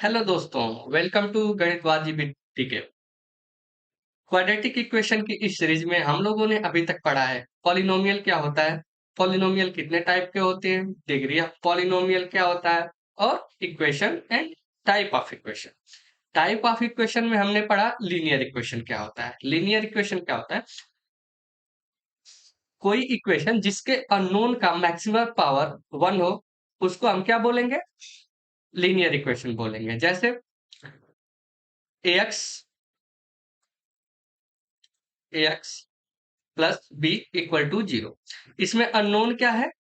Hello दोस्तों, welcome to गणितवादी टीके। Quadratic equation की इस सीरीज में हम लोगों ने अभी तक पढ़ा है पॉलिनोमियल क्या होता है, पॉलिनोमियल कितने टाइप के होते हैं, डिग्री ऑफ पॉलिनोमियल क्या होता है और equation and type of equation. Type of equation में हमने पढ़ा लीनियर इक्वेशन क्या होता है। लीनियर इक्वेशन क्या होता है? कोई इक्वेशन जिसके अननोन का मैक्सिमम पावर 1 हो, उसको हम क्या बोलेंगे? लीनियर इक्वेशन बोलेंगे। जैसे ax plus B equal to 0। इसमें अननोन क्या है?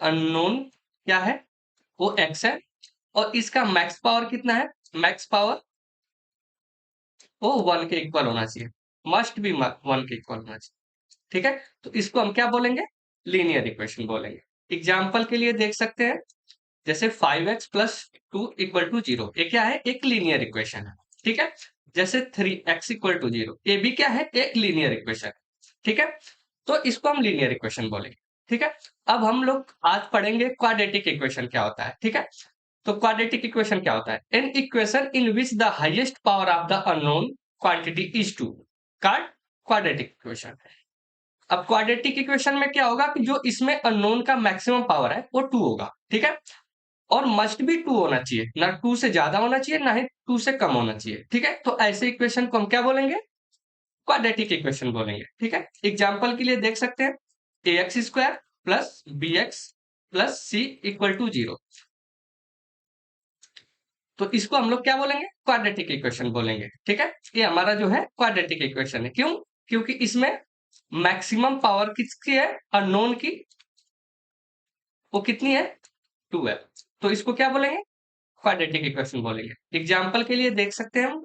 अननोन क्या है? वो x है और इसका मैक्स पावर कितना है? मैक्स पावर वो 1 के इक्वल होना चाहिए, मस्ट बी 1 के इक्वल होना चाहिए। ठीक है, तो इसको हम क्या बोलेंगे? लीनियर इक्वेशन बोलेंगे। एग्जाम्पल के लिए देख सकते हैं, जैसे 5x प्लस 2 इक्वल टू 0, ये क्या है? एक लीनियर इक्वेशन है। ठीक है, जैसे 3x इक्वल टू 0, ये भी क्या है? एक लीनियर इक्वेशन। ठीक है, तो इसको हम लीनियर इक्वेशन बोलेंगे। ठीक है, अब हम लोग आज पढ़ेंगे क्वाड्रेटिक इक्वेशन क्या होता है। ठीक है, तो क्वाड्रेटिक इक्वेशन क्या होता है? An equation in which the highest power of the unknown quantity is 2 called quadratic equation. अब क्वाड्रेटिक इक्वेशन में क्या होगा कि जो इसमें अननोन का मैक्सिमम पावर है वो 2 होगा। ठीक है, और मस्ट भी 2 होना चाहिए, ना 2 से ज्यादा होना चाहिए ना ही 2 से कम होना चाहिए। ठीक है, तो ऐसे इक्वेशन को हम क्या बोलेंगे? क्वाड्रेटिक इक्वेशन बोलेंगे। ठीक है, एग्जाम्पल के लिए देख सकते हैं, a x square plus B x plus C equal to 0। तो इसको हम लोग क्या बोलेंगे? क्वाड्रेटिक इक्वेशन बोलेंगे। ठीक है, ये हमारा जो है क्वाड्रेटिक इक्वेशन है। क्यों? क्योंकि इसमें मैक्सिमम पावर किसकी है? अननोन की। वो कितनी है? 2 है। तो इसको क्या बोलेंगे? क्वाड्रेटिक इक्वेशन बोलेंगे। एग्जाम्पल के लिए देख सकते हैं हम,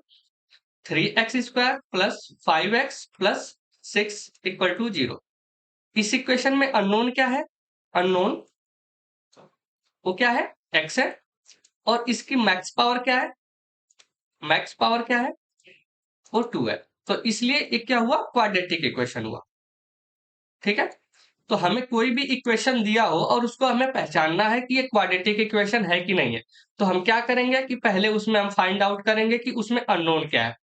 3x square plus 5x plus 6 equal to 0। इस इक्वेशन में अननोन क्या है? अननोन वो क्या है? x है। और इसकी मैक्स पावर क्या है? मैक्स पावर क्या है? वो 2 है। तो इसलिए ये क्या हुआ? क्वाड्रेटिक इक्वेशन हुआ। ठीक है, तो हमें कोई भी इक्वेशन दिया हो और उसको हमें पहचानना है कि ये क्वाड्रेटिक इक्वेशन है कि नहीं है, तो हम क्या करेंगे कि पहले उसमें हम फाइंड आउट करेंगे कि उसमें अननोन क्या है।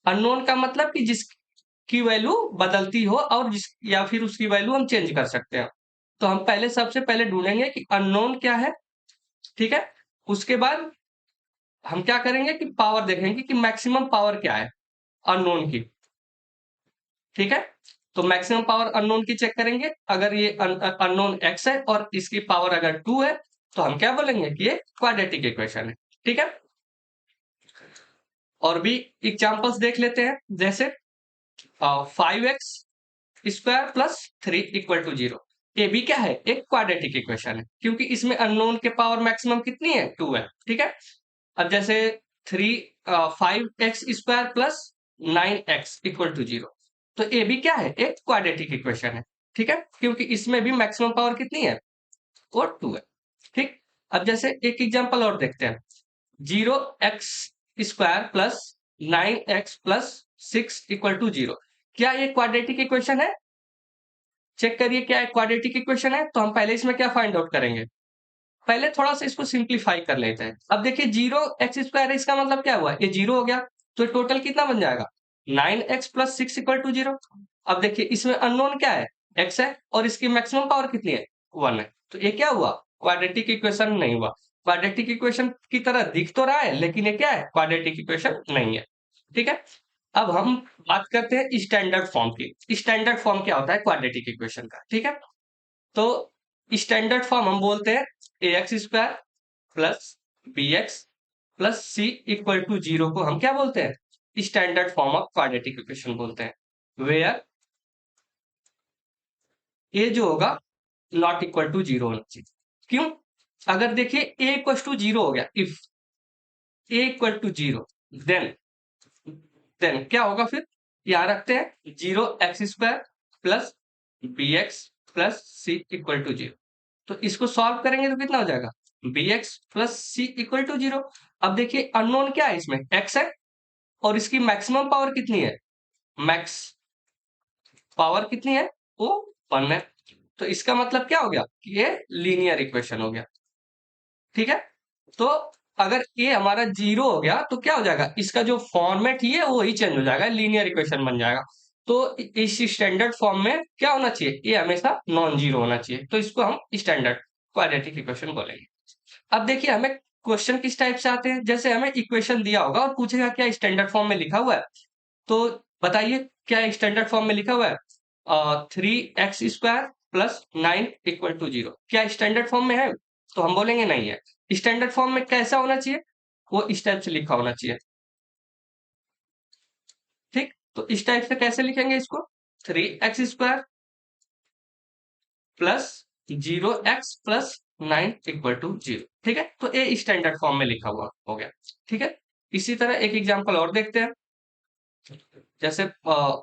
अननोन का मतलब कि जिसकी वैल्यू बदलती हो और जिस या फिर उसकी वैल्यू हम चेंज कर सकते हैं। तो हम पहले सबसे पहले ढूंढेंगे कि अननोन क्या है। ठीक है, उसके बाद हम क्या करेंगे कि पावर देखेंगे कि मैक्सिमम पावर क्या है अननोन की। ठीक है, तो मैक्सिमम पावर अननोन की चेक करेंगे। अगर ये अननोन x है और इसकी पावर अगर 2 है, तो हम क्या बोलेंगे कि ये क्वाड्रेटिक इक्वेशन है। ठीक है, और भी एग्जांपल्स देख लेते हैं, जैसे 5x square plus 3 equal to 0। ये भी क्या है? एक क्वाड्रेटिक इक्वेशन है, क्योंकि इसमें अननोन के पावर मैक्सिमम कितनी है? 2 है। ठीक है, अब जैसे 5x square plus 9x equal to 0, तो ये भी क्या है? एक क्वाड्रेटिक इक्वेशन है। ठीक है, क्योंकि इसमें भी मैक्सिमम पावर कितनी है? वो 2 है। ठीक, अब जैसे एक एग्जांपल और देखते हैं, 0x square plus 9x plus 6 equal to 0। क्या ये क्वाड्रेटिक इक्वेशन है? चेक करिए, क्या एक क्वाड्रेटिक इक्वेशन है? तो हम पहले इसमें क्या फाइंड आउट करेंगे? पहले थोड़ा सा इसको सिंप्लीफाई कर लेते हैं। अब देखिए, 0x स्क्वायर है, इसका मतलब क्या हुआ? ये 0 हो गया, तो टोटल कितना बन जाएगा? 9x plus 6 equal to 0। अब देखिए, इसमें अननोन क्या है? x है और इसकी मैक्सिमम पावर कितनी है? 1 है। तो ये क्या हुआ? क्वाड्रेटिक इक्वेशन नहीं हुआ। क्वाड्रेटिक इक्वेशन की तरह दिख तो रहा है, लेकिन ये क्या है? क्वाड्रेटिक इक्वेशन नहीं है। ठीक है, अब हम बात करते हैं स्टैंडर्ड फॉर्म की। स्टैंडर्ड फॉर्म क्या होता है क्वाड्रेटिक इक्वेशन का? ठीक है, तो स्टैंडर्ड फॉर्म हम बोलते हैं a x square plus B x plus C equal to 0 को हम क्या बोलते हैं? Standard form of quadratic equation बोलते हैं। वेयर ए जो होगा नॉट इक्वल टू 0 होना चाहिए। क्यों? अगर देखिए ए इक्वल टू 0 हो गया, if A equal to 0, then then क्या होगा फिर? यहां रखते हैं 0x square plus B x plus C equal to 0। तो इसको सॉल्व करेंगे तो कितना हो जाएगा? B x plus C equal to 0। अब देखिए, अननोन क्या है? इसमें x है और इसकी मैक्सिमम पावर कितनी है? मैक्स पावर कितनी है? वो 1 है। तो इसका मतलब क्या हो गया कि ये लीनियर इक्वेशन हो गया। ठीक है, तो अगर ए हमारा 0 हो गया तो क्या हो जाएगा, इसका जो फॉर्मेट ही है वो ही चेंज हो जाएगा, लीनियर इक्वेशन बन जाएगा। तो इस स्टैंडर्ड फॉर्म में क्या होना चाहिए, ए हमेशा नॉन जीरो होना चाहिए, तो इसको हम स्टैंडर्ड क्वाड्रेटिक इक्वेशन बोलेंगे। अब देखिए हमें क्वेश्चन किस टाइप से आते हैं, जैसे हमें इक्वेशन दिया होगा और पूछेगा क्या स्टैंडर्ड फॉर्म में लिखा हुआ है, तो बताइए क्या स्टैंडर्ड फॉर्म में लिखा हुआ है, 3x² प्लस 9 इक्वल टू 0, क्या स्टैंडर्ड फॉर्म में है, तो हम बोलेंगे नहीं है। स्टैंडर्ड फॉर्म में कैसा होना चाहिए, वो इस टाइप से लिखा होना चाहिए। ठीक, तो इस टाइप से कैसे लिखेंगे इसको, 3x² plus 0x plus 9 equal to 0। ठीक है, तो ये स्टैंडर्ड फॉर्म में लिखा हुआ हो गया। ठीक है, इसी तरह एक एग्जांपल और देखते हैं, जैसे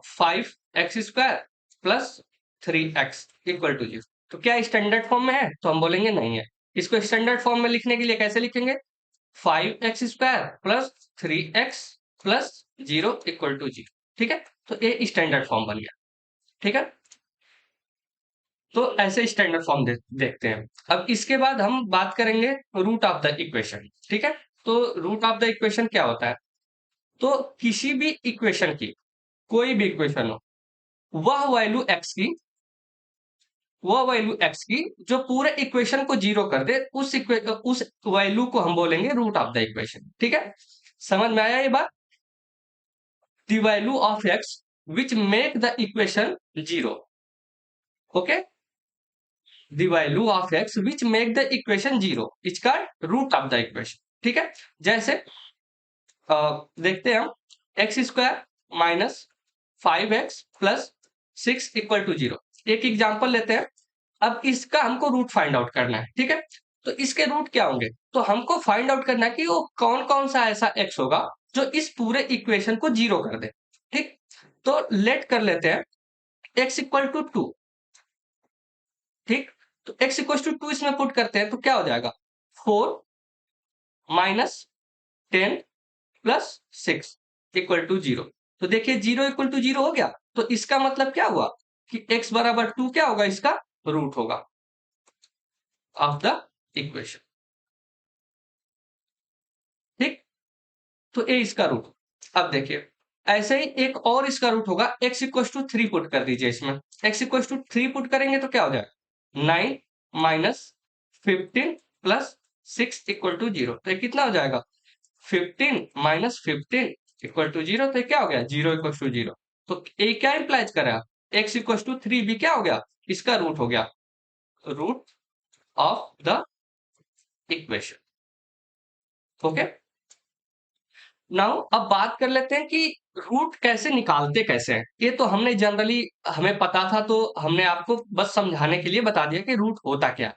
5x² plus 3x equal to 0, तो क्या स्टैंडर्ड फॉर्म में है, तो हम बोलेंगे नहीं है। इसको स्टैंडर्ड फॉर्म में लिखने के लिए कैसे लिखेंगे, 5x² plus 3x plus 0 equal to 0। ठीक है, तो ये स्टैंडर्ड फॉर्म बन गया। ठीक है, तो ऐसे स्टैंडर्ड फॉर्म देखते हैं। अब इसके बाद हम बात करेंगे रूट ऑफ द इक्वेशन। ठीक है, तो रूट ऑफ द इक्वेशन क्या होता है, तो किसी भी इक्वेशन की, कोई भी इक्वेशन हो, वह वैल्यू x की, वह वैल्यू x की जो पूरे इक्वेशन को जीरो कर दे, उस वैल्यू को हम बोलेंगे रूट ऑफ द इक्वेशन। ठीक है, समझ में आया ये बात, the value of x which make the equation zero. Okay, the value of x which make the equation zero is called root of the equation। ठीक है, जैसे देखते हैं हम, x² minus 5x plus 6 equal to 0। एक example लेते हैं, अब इसका हमको रूट फाइंड आउट करना है। ठीक है, तो इसके रूट क्या होंगे, तो हमको फाइंड आउट करना है कि वो कौन कौन सा ऐसा x होगा जो इस पूरे इक्वेशन को जीरो कर दे। ठीक, तो लेट कर लेते हैं x इक्वल टू 2। ठीक, तो x इक्वल टू 2 इसमें पुट करते हैं तो क्या हो जाएगा, 4 माइनस 10 प्लस 6 इक्वल टू 0। तो देखिए 0 इक्वल टू 0 हो गया, तो इसका मतलब क्या हुआ कि x बराबर 2 क्या होगा, इसका रूट होगा ऑफ द इक्वेशन। ठीक, तो ये इसका रूट। अब देखिए ऐसे ही एक और इसका रूट होगा, x इक्वल टू 3 पुट कर दीजिए इसमें, x इक्वल टू 3 पुट करेंगे तो क्या हो जाएगा, 9 माइनस 15 प्लस 6 इक्वल टू 0। तो ये कितना हो जाएगा, 15 माइनस 15 इक्वल टू 0। तो ये क्या हो गया, 0 इक्वल टू 0। तो ये क्या इंप्लाइज कर रहा है, x इक्वल टू 3 भी क्या हो गया, इसका रूट हो गया, root of the equation. Okay, now अब बात कर लेते हैं कि रूट कैसे निकालते कैसे हैं। ये तो हमने जनरली, हमें पता था तो हमने आपको बस समझाने के लिए बता दिया कि रूट होता क्या है।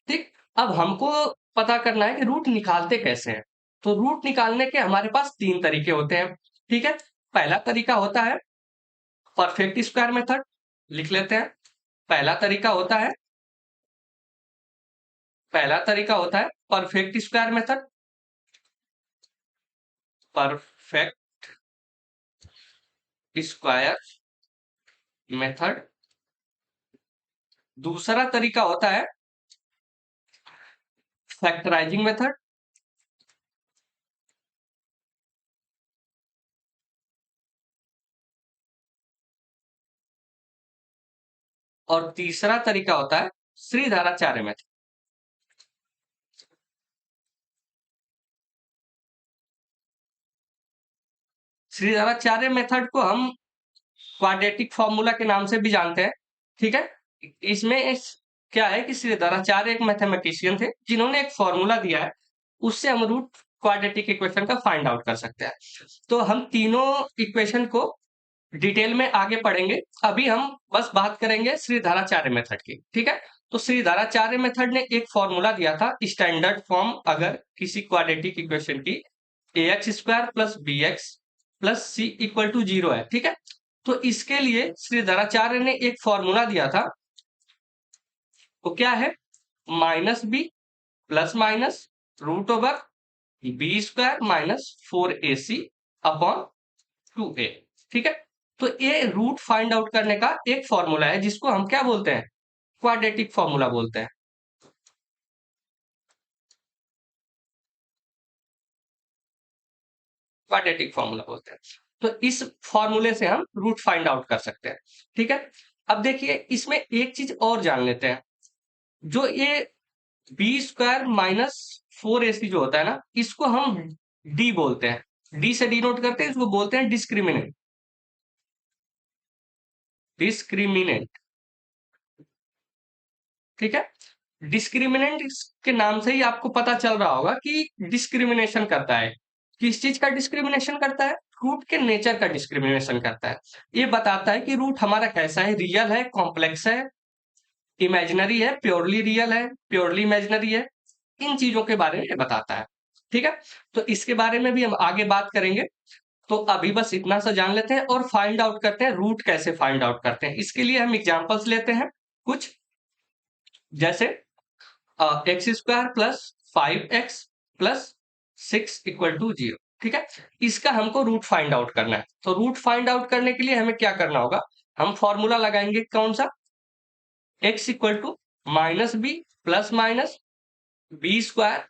ठीक, अब हमको पता करना है कि रूट निकालते कैसे हैं। तो रूट निकालने के हमारे पास 3 तरीके होते हैं। ठीक है, पहला तरीका होता है परफेक्ट स्क्वायर मेथड, लिख लेते हैं। पहला तरीका होता है, पहला तरीका होता है perfect square method, perfect square method. दूसरा तरीका होता है फैक्टराइजिंग मेथड, और तीसरा तरीका होता है श्रीधराचार्य मेथड। श्रीधराचार्य मेथड को हम क्वाड्रेटिक फॉर्मूला के नाम से भी जानते हैं। ठीक है, इसमें क्या है कि श्रीधराचार्य एक मैथमेटिशियन थे जिन्होंने एक फॉर्मूला दिया है, उससे हम रूट क्वाड्रेटिक इक्वेशन का फाइंड आउट कर सकते हैं। तो हम तीनों इक्वेशन को डिटेल में आगे पढ़ेंगे, अभी हम बस बात करेंगे श्रीधराचार्य मेथड की। ठीक है, तो श्रीधराचार्य मेथड ने एक फॉर्मूला दिया था, स्टैंडर्ड फॉर्म अगर किसी क्वाड्रेटिक इक्वेशन की ax² plus bx plus c equal to 0 है। ठीक है, तो इसके लिए श्रीधराचार्य ने एक फॉर्मूला दिया था, वो क्या है, -b plus minus root over b² minus 4ac upon 2a। ठीक है, तो ये रूट फाइंड आउट करने का एक फॉर्मूला है जिसको हम क्या बोलते हैं, क्वाड्रेटिक फॉर्मूला बोलते हैं। क्वाड्रेटिक फॉर्मूला बोलते हैं। तो इस फॉर्मूले से हम रूट फाइंड आउट कर सकते हैं। ठीक है, अब देखिए इसमें एक चीज और जान लेते हैं। जो ये बी स्क्वायर माइनस 4ac जो होता है ना, इसको हम डी बोलते हैं। डी से डिनोट करते हैं, इसको बोलते हैं डिस्क्रिमिनेंट। डिस्क्रिमिनेंट, ठीक है। डिस्क्रिमिनेंट के नाम से ही आपको पता चल रहा होगा कि डिस्क्रिमिनेशन करता है। किस चीज का डिस्क्रिमिनेशन करता है? रूट के नेचर का डिस्क्रिमिनेशन करता है। ये बताता है कि रूट हमारा कैसा है, रियल है, कॉम्प्लेक्स है, इमेजिनरी है, प्योरली रियल है, प्योरली इमेजिनरी है। इन चीजों के बारे में ये बताता है। ठीक है, तो इसके बारे में भी हम आगे बात करेंगे। तो अभी बस इतना सा जान लेते हैं और फाइंड आउट करते हैं रूट कैसे फाइंड आउट करते हैं। इसके लिए हम एग्जांपल्स लेते हैं कुछ, जैसे x square plus 5x plus 6 equal to 0। ठीक है, इसका हमको रूट फाइंड आउट करना है। तो रूट फाइंड आउट करने के लिए हमें क्या करना होगा? हम फॉर्मूला लगाएंगे कौन सा? x equal to minus B plus minus B square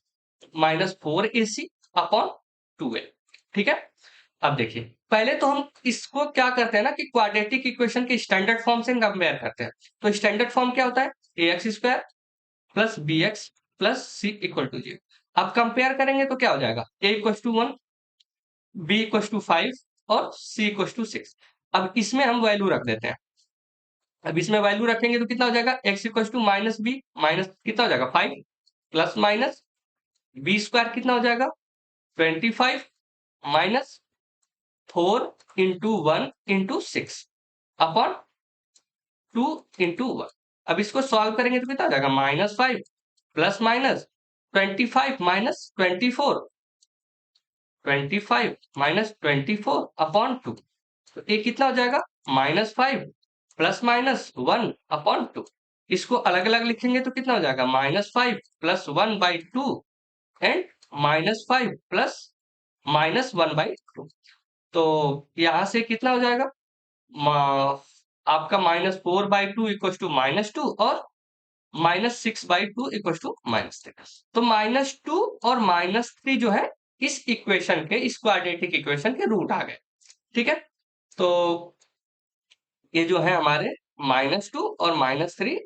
minus 4ac upon 2a। ठीक है, अब देखिए पहले तो हम इसको क्या करते हैं ना कि क्वाड्रेटिक इक्वेशन के स्टैंडर्ड फॉर्म से कंपेयर करते हैं। तो स्टैंडर्ड फॉर्म क्या होता है? ax square plus B x plus C equal to 0। अब कंपेयर करेंगे तो क्या हो जाएगा? a equal to 1, B equal to 5 और सी इक्वल टू 6। अब इसमें हम वैल्यू रख देते हैं। अब इसमें वैल्यू रखेंगे तो कितना हो जाएगा? x equal to minus B minus कितना हो जाएगा? 5 प्लस माइनस बी स्क्वायर कितना हो जाएगा? 25 minus 4 into 1 into 6 upon 2 into 1। अब इसको सॉल्व करेंगे तो कितना हो जाएगा? -5 plus minus 25 minus 24, 25 minus 24 upon 2। तो ये कितना हो जाएगा? -5 प्लस माइनस 1 अपॉन 2। इसको अलग अलग लिखेंगे तो कितना हो जाएगा? -5 plus 1 by 2 and -5 plus -1 by 2। तो यहां से कितना हो जाएगा? आपका -4 बाई 2 इक्वल टू -2 और -6 बाई 2 इक्वल टू -3। तो -2 और -3 जो है इस इक्वेशन के, इस क्वाड्रेटिक इक्वेशन के रूट आ गए। ठीक है, तो ये जो है हमारे -2 और -3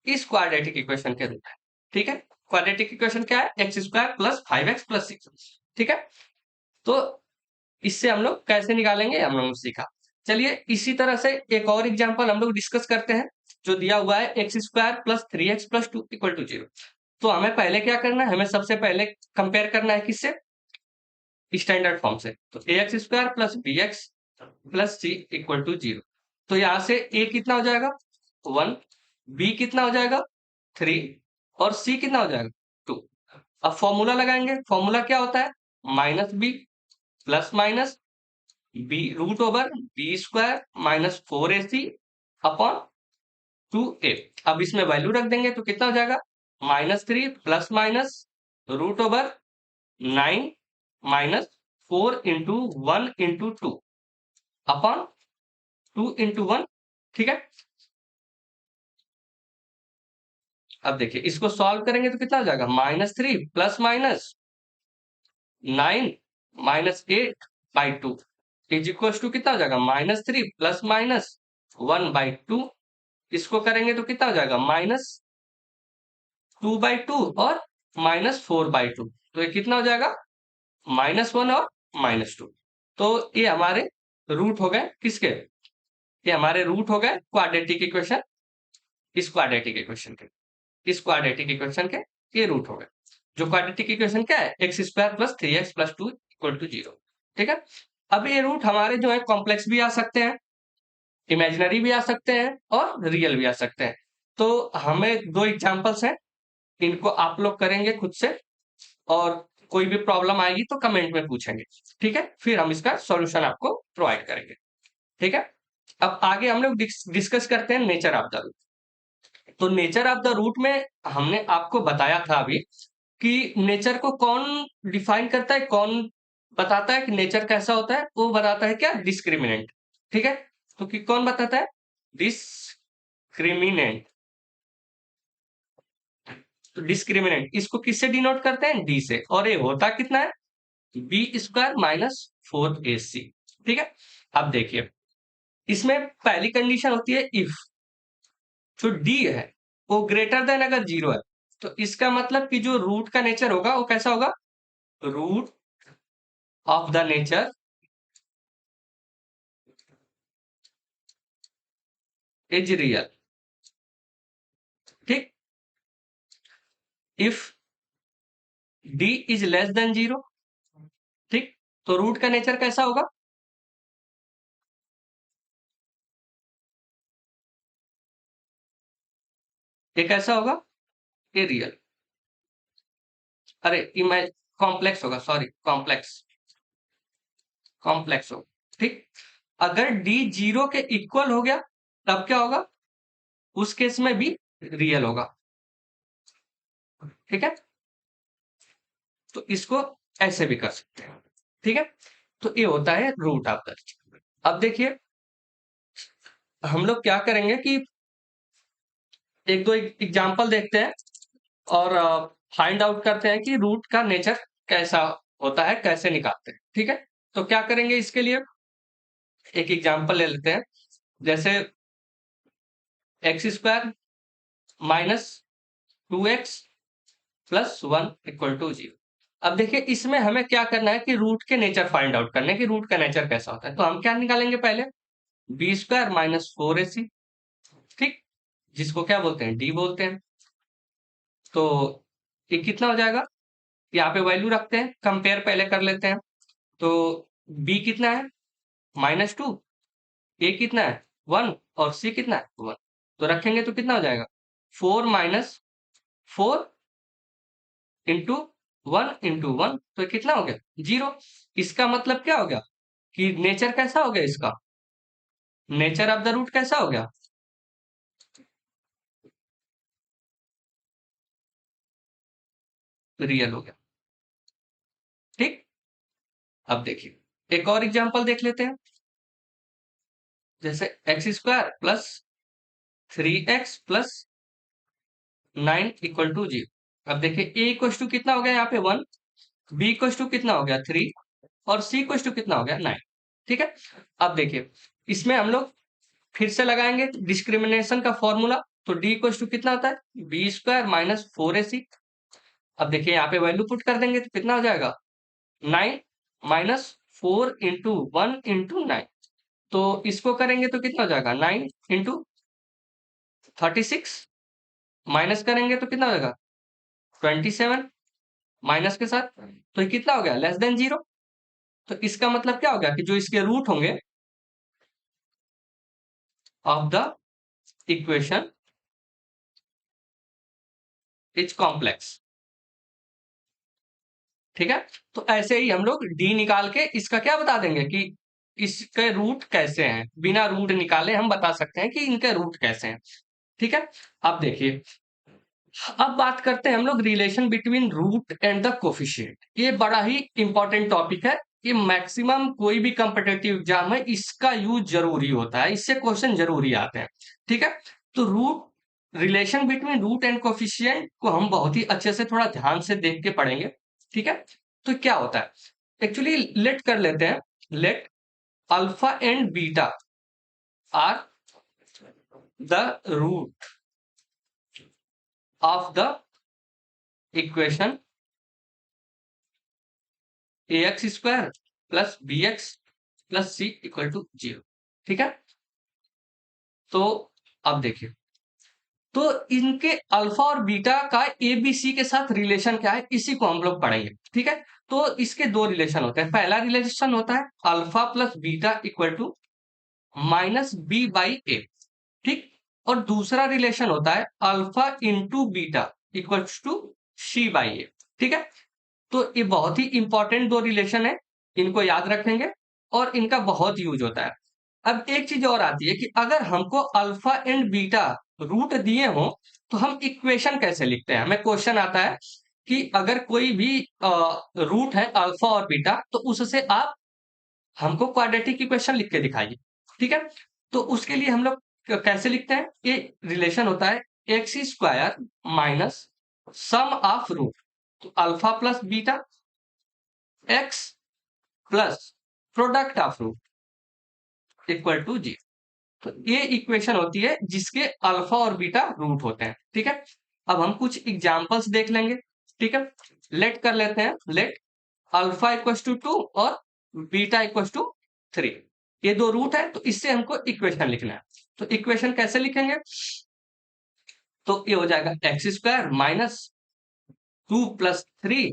इस क्वाड्रेटिक इक्वेशन के रूट है। ठीक है, क्वाड्रेटिक इक्वेशन क्या है? X square plus 5x plus 6। ठीक है, तो इससे हम लोग कैसे निकालेंगे हम लोग सीखा। चलिए इसी तरह से एक और एग्जांपल हम लोग डिस्कस करते हैं, जो दिया हुआ है x square plus 3x plus 2 equal to 0। तो हमें पहले क्या करना है? हमें सबसे पहले कंपेयर करना है किससे? स्टैंडर्ड फॉर्म से। तो x square plus B x plus C equal to 0। तो यहां से ए कितना हो जाएगा? 1, बी कितना हो जाएगा? 3 और सी कितना हो जाएगा? 2। अब फॉर्मूला लगाएंगे। फॉर्मूला क्या होता है? Minus B plus minus b root over b square minus 4ac upon 2a। अब इसमें वैल्यू रख देंगे तो कितना हो जाएगा? -3 plus minus root over 9 minus 4 into 1 into 2 upon 2 into 1। ठीक है, अब देखिए इसको सॉल्व करेंगे तो कितना हो जाएगा? -3 plus minus 9 minus 8 by 2 is equal to कितना हो जाएगा? -3 प्लस माइनस 1 बाई 2। इसको करेंगे तो कितना हो जाएगा? -2/2 और -4/2। तो ये कितना हो जाएगा? -1 और -2। तो ये हमारे रूट हो गए किसके? ये हमारे रूट हो गए क्वाड्रेटिक इक्वेशन, इस क्वाड्रेटिक इक्वेशन के, इस क्वाड्रेटिक इक्वेशन के ये रूट हो गए। जो क्वाड्रेटिक इक्वेशन क्या है? X square plus 3x plus 2 equal to 0। ठीक है, अब ये रूट हमारे जो है कॉम्प्लेक्स भी आ सकते हैं, इमेजिनरी भी आ सकते हैं और रियल भी आ सकते हैं। तो हमें दो एग्जांपल्स हैं, इनको आप लोग करेंगे खुद से और कोई भी प्रॉब्लम आएगी तो कमेंट में पूछेंगे। ठीक है, फिर हम इसका सॉल्यूशन आपको प्रोवाइड करेंगे। ठीक है, अब आगे हम लोग डिस्कस करते हैं नेचर ऑफ द रूट। तो नेचर ऑफ द रूट में हमने आपको बताया था अभी कि नेचर को कौन डिफाइन करता है, कौन बताता है कि नेचर कैसा होता है? वो बताता है क्या? डिस्क्रिमिनेंट। ठीक है, तो कि कौन बताता है? डिस्क्रिमिनेंट। तो डिस्क्रिमिनेंट इसको किससे डिनोट करते हैं? डी से। और ये होता कितना है? B square minus 4ac। ठीक है, अब देखिए इसमें पहली कंडीशन होती है इफ जो डी है वो ग्रेटर देन अगर जीरो है, तो इसका मतलब कि जो रूट का नेचर होगा वो कैसा होगा, root of the nature is real. ठीक, if D is less than zero, ठीक, तो रूट का नेचर कैसा होगा, ये कैसा होगा, ये रियल, अरे इमेज कॉम्प्लेक्स होगा, सॉरी कॉम्प्लेक्स, कॉम्प्लेक्स होगा। ठीक, अगर डी जीरो के इक्वल हो गया तब क्या होगा, उस केस में भी रियल होगा। ठीक है, तो इसको ऐसे भी कर सकते हैं। ठीक है, तो ये होता है रूट ऑफ द। अब देखिए हम लोग क्या करेंगे कि एक दो एग्जांपल देखते हैं और फाइंड आउट करते हैं कि रूट का नेचर कैसा होता है, कैसे निकालते हैं। ठीक है, तो क्या करेंगे इसके लिए, एक एग्जांपल ले लेते हैं, जैसे x square minus 2x plus 1 equal to 0। अब देखिए इसमें हमें क्या करना है कि रूट के नेचर फाइंड आउट करने हैं कि रूट का नेचर कैसा होता है। तो हम क्या निकालेंगे पहले, बी स्क्वायर माइनस 4ac, ठीक, जिसको क्या बोलते हैं, डी बोलते हैं। तो ये कितना हो जाएगा, यहाँ पे वैल्यू रखते हैं, कंपेयर पहले कर लेते हैं। तो बी कितना है, -2, ए कितना है 1 और सी कितना है 1। तो रखेंगे तो कितना हो जाएगा, 4 माइनस 4 इंटू 1 इंटू 1, तो ये कितना हो गया 0। इसका मतलब क्या हो गया कि नेचर कैसा हो गया, इसका नेचर ऑफ द रूट कैसा हो गया, रियल हो गया। ठीक, अब देखिए एक और एग्जांपल देख लेते हैं, जैसे x square plus 3x plus 9 equal to 0। अब देखिए ए इक्वल टू कितना हो गया यहाँ पे 1, बी इक्वल टू कितना हो गया 3 और सी इक्वल टू कितना हो गया 9। ठीक है, अब देखिए इसमें हम लोग फिर से लगाएंगे डिस्क्रिमिनेशन का फॉर्मूला। तो डी इक्वल टू कितना होता है, बी स्क्वायर माइनस 4ac। अब देखिए यहाँ पे वैल्यू पुट कर देंगे तो कितना हो जाएगा, 9 माइनस 4 इंटू 1 इंटू 9। तो इसको करेंगे तो कितना हो जाएगा, 9 इंटू 36, माइनस करेंगे तो कितना हो जाएगा 27 माइनस के साथ, तो ये कितना हो गया, लेस देन 0। तो इसका मतलब क्या हो गया कि जो इसके रूट होंगे of the equation is complex. ठीक है, तो ऐसे ही हम लोग डी निकाल के इसका क्या बता देंगे कि इसके रूट कैसे हैं, बिना रूट निकाले हम बता सकते हैं कि इनके रूट कैसे हैं। ठीक है, अब देखिए अब बात करते हैं हम लोग relation between root and the coefficient. ये बड़ा ही इंपॉर्टेंट टॉपिक है, ये मैक्सिमम कोई भी कॉम्पिटिटिव एग्जाम है इसका यूज जरूरी होता है, इससे क्वेश्चन जरूरी आते हैं। ठीक है, तो root relation between root and coefficient को हम बहुत ही अच्छे से थोड़ा ध्यान से देख के पढ़ेंगे। ठीक है, तो क्या होता है एक्चुअली, लेट कर लेते हैं, let alpha and beta are the root of the equation ax square plus B x plus C equal to 0। ठीक है, तो अब देखिए, तो इनके अल्फा और बीटा का एबीसी के साथ रिलेशन क्या है, इसी को हम लोग पढ़ेंगे। ठीक है, तो इसके दो रिलेशन होते हैं, पहला रिलेशन होता है alpha plus beta equal to minus b by a. ठीक, और दूसरा रिलेशन होता है alpha into beta equal to c by a. ठीक है, तो ये बहुत ही इंपॉर्टेंट दो रिलेशन है, इनको याद रखेंगे और इनका बहुत यूज होता है। अब एक चीज और आती है कि अगर हमको अल्फा एंड बीटा रूट दिए हो तो हम इक्वेशन कैसे लिखते हैं, हमें क्वेश्चन आता है कि अगर कोई भी रूट है अल्फा और बीटा तो उससे आप हमको क्वाड्रेटिक इक्वेशन लिख के दिखाइए। ठीक है, तो उसके लिए हम लोग कैसे लिखते हैं, ये रिलेशन होता है x square minus sum of root, तो alpha plus beta x plus product of root equal to 0। तो ये इक्वेशन होती है जिसके अल्फा और बीटा रूट होते हैं। ठीक है, अब हम कुछ एग्जांपल्स देख लेंगे। ठीक है, लेट कर लेते हैं, लेट अल्फा इक्वल्स टू 2 और बीटा इक्वल्स टू 3। ये दो रूट है, तो इससे हमको इक्वेशन लिखना है। तो इक्वेशन कैसे लिखेंगे? तो ये हो जाएगा x square minus 2 plus 3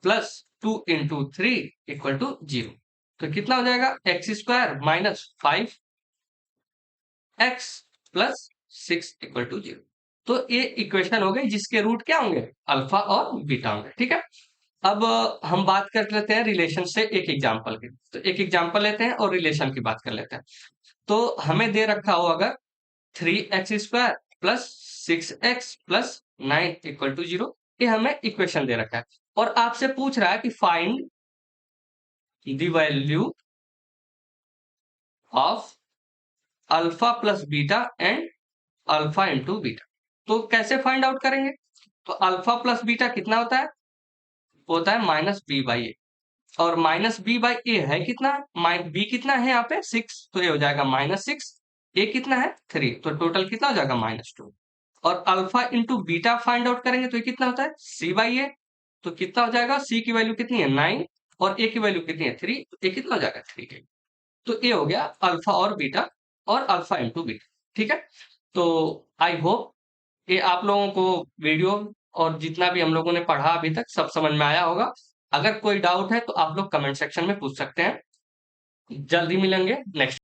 plus 2 into 3 equal to 0। तो कितना हो जाएगा? X square minus 5 x plus 6 equal to 0। तो ये इक्वेशन हो गई जिसके रूट क्या होंगे? अल्फा और बीटा होंगे। ठीक है, अब हम बात कर लेते हैं रिलेशन से एक एग्जांपल की। तो एक एग्जांपल लेते हैं और रिलेशन की बात कर लेते हैं। तो हमें दे रखा हो अगर 3x² plus 6x plus 9 equal to 0, ये हमें इक्वेशन दे रखा है और आपसे पूछ रहा है कि find the value of alpha plus beta and alpha into beta. तो कैसे फाइंड आउट करेंगे? तो अल्फा प्लस बीटा कितना होता है? होता है माइनस बी बाई ए, और माइनस बी बाई ए है कितना? बी कितना है यहाँ पे? 6, तो ये हो जाएगा -6। ए कितना है? 3, तो टोटल कितना हो जाएगा? -2। और alpha into beta find out करेंगे तो ये कितना होता है? सी बाई ए, तो कितना हो जाएगा? सी की वैल्यू कितनी है? 9 और ए की वैल्यू कितनी है? 3, तो ए कितना हो जाएगा? 3। तो ये हो गया अल्फा और बीटा और अल्फा इंटू बीटा। ठीक है, तो आई होप ये आप लोगों को वीडियो और जितना भी हम लोगों ने पढ़ा अभी तक सब समझ में आया होगा। अगर कोई डाउट है तो आप लोग कमेंट सेक्शन में पूछ सकते हैं। जल्दी मिलेंगे नेक्स्ट